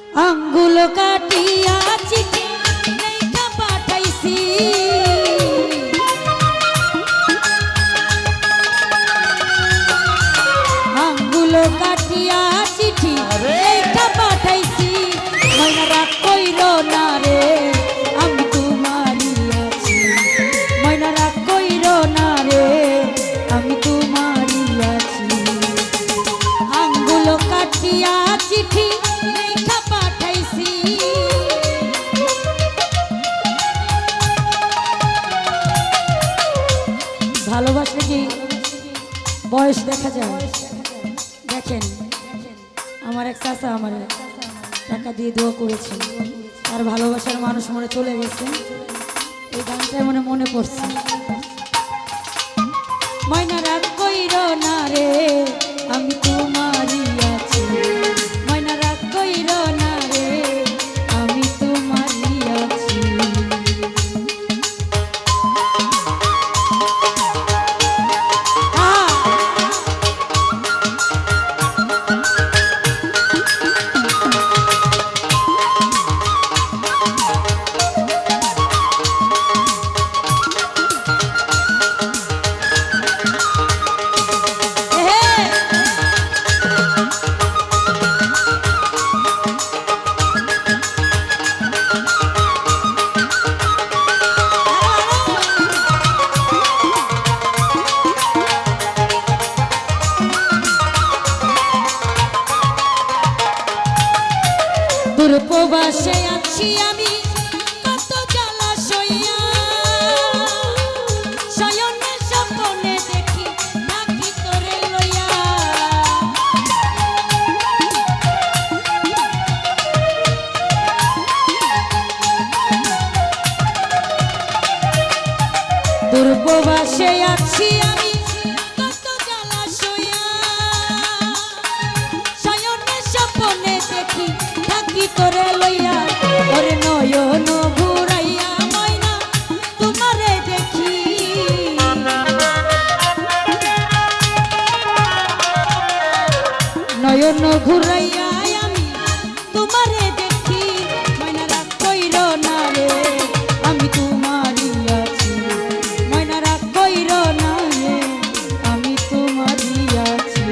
আঙ্গুল কাটিয়া চিঠি লেখা পাঠাইছি আঙ্গুল কাটিয়া চিঠি লেখা পাঠাইছি ময়না রাগ কইরো না রে আমি তোমারই আছি ময়না রাগ কইরো না রে আমি তোমারই আছি আঙ্গুল কাটিয়া চিঠি লেখা পাঠাইছি ভালোবাসলে কি বয়স দেখা যায় দেখেন আমার এক চাচা আমার টাকা দিয়ে দোয়া করেছে আর ভালোবাসার মানুষ মনে চলে গেছে এই গানটা মনে পড়ছে ময়না রাগ কইরো না রে আমি তোমারই আছি ময়না রাগ কইরো না রে আমি তোমারই আছি দূরপ্রবাসে আছি আমি কত জ্বালা সইয়া শয়নে স্বপ্নে দেখি থাকি তোরে লইয়া দূরপ্রবাসে আছি আমি কত জ্বালা সইয়া শয়নে স্বপ্নে দেখি থাকি তোরে লইয়া ওরে নয়ন ঘুরাইয়া ময়না তোমারে দেখি নয়ন ঘুরাইয়া আমি তোমারে দেখি ময়না রাগ কইরো না রে আমি তোমারই আছি ময়না রাগ কইরো না রে আমি তোমারই আছি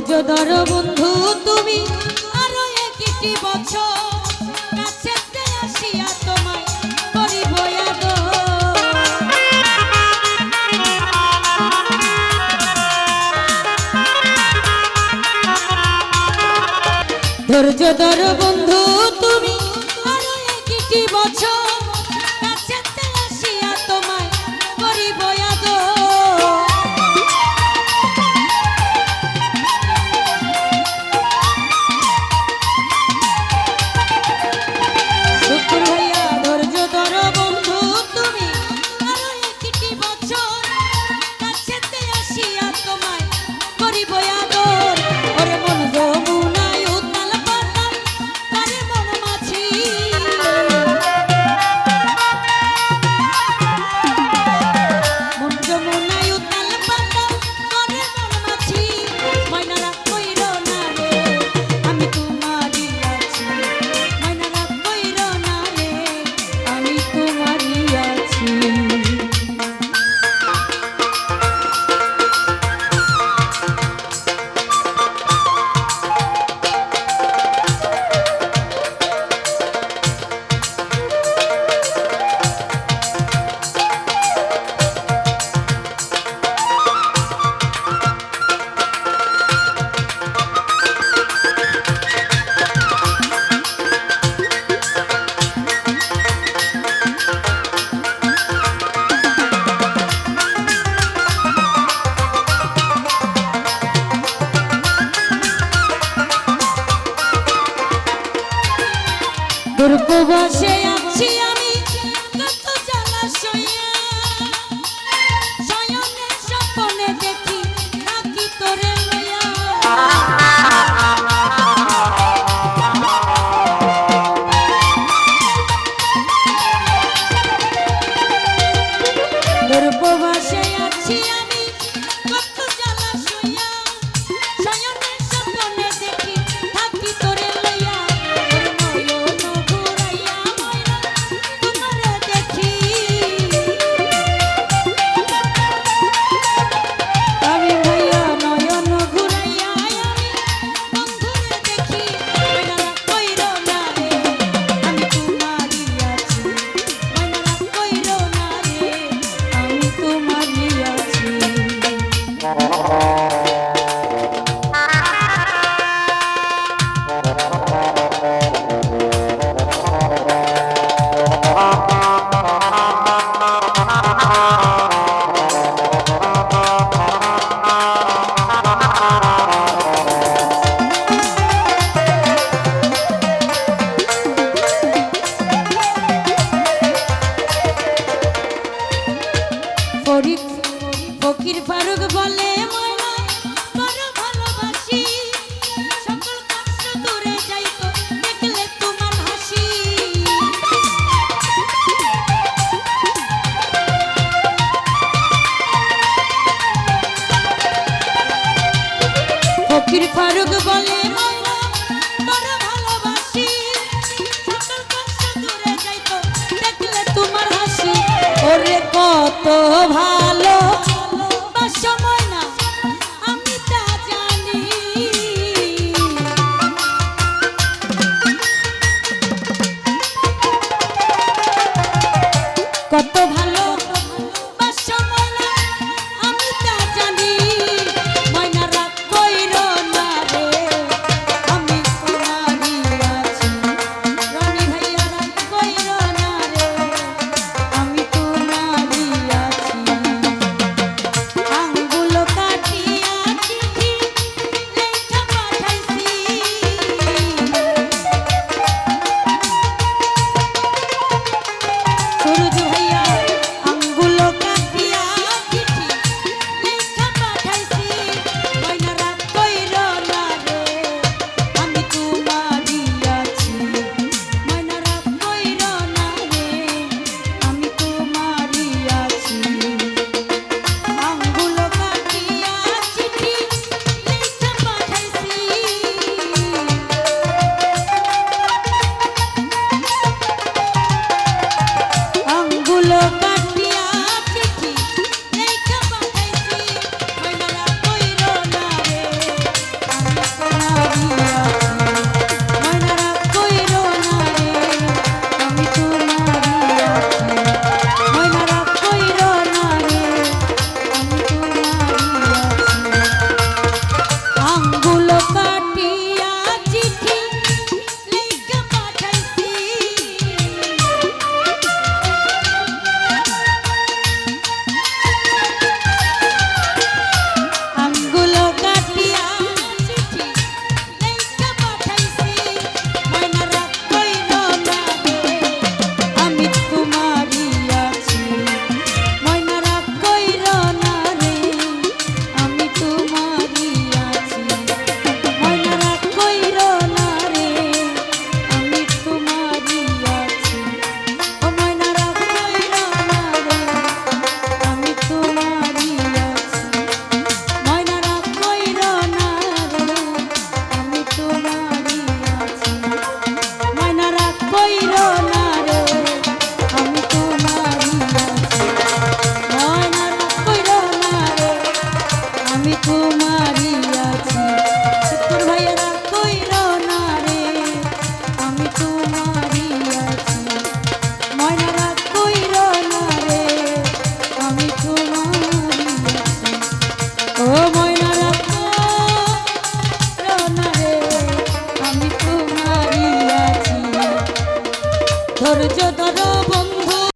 ধৈর্য ধরো বন্ধু তুমি আরো একটি বছর কাছেতে আসিয়া তোমায় করিব আদর। ধৈর্য ধরো বন্ধু তুমি আরো একটি বছর কাছেতে আসিয়া তোমায় করিব আদর। শুকুর ভাইয়া ধৈর্য ধরো বন্ধু তুমি আরো একটি বছর কাছেতে আসিয়া তোমায় করিব আদর। ওরে মন যমুনায় উতাল পাতাল করে মন মাছি, মন যমুনায় উতাল পাতাল করে মন মাছি। ময়নারা কইরো না রে আমি তোমারই আছি, ময়নারা কইরো না রে আমি তোমারই আছি। দুর্গবাসে আছি আমি কত জ্বালা সইয়া, শয়নে স্বপ্নে দেখি থাকি তোরে লইয়া। দুর্গবাসে আছি আমি কত জ্বালা সইয়া, শয়নে স্বপ্নে দেখি থাকি তোরে লইয়া। ফকির ফারুক বলে ময়না বড় ভালোবাসি, সকল কষ্ট দূরে যাইতো দেখলে তোমার হাসি। ফকির ফারুক বলে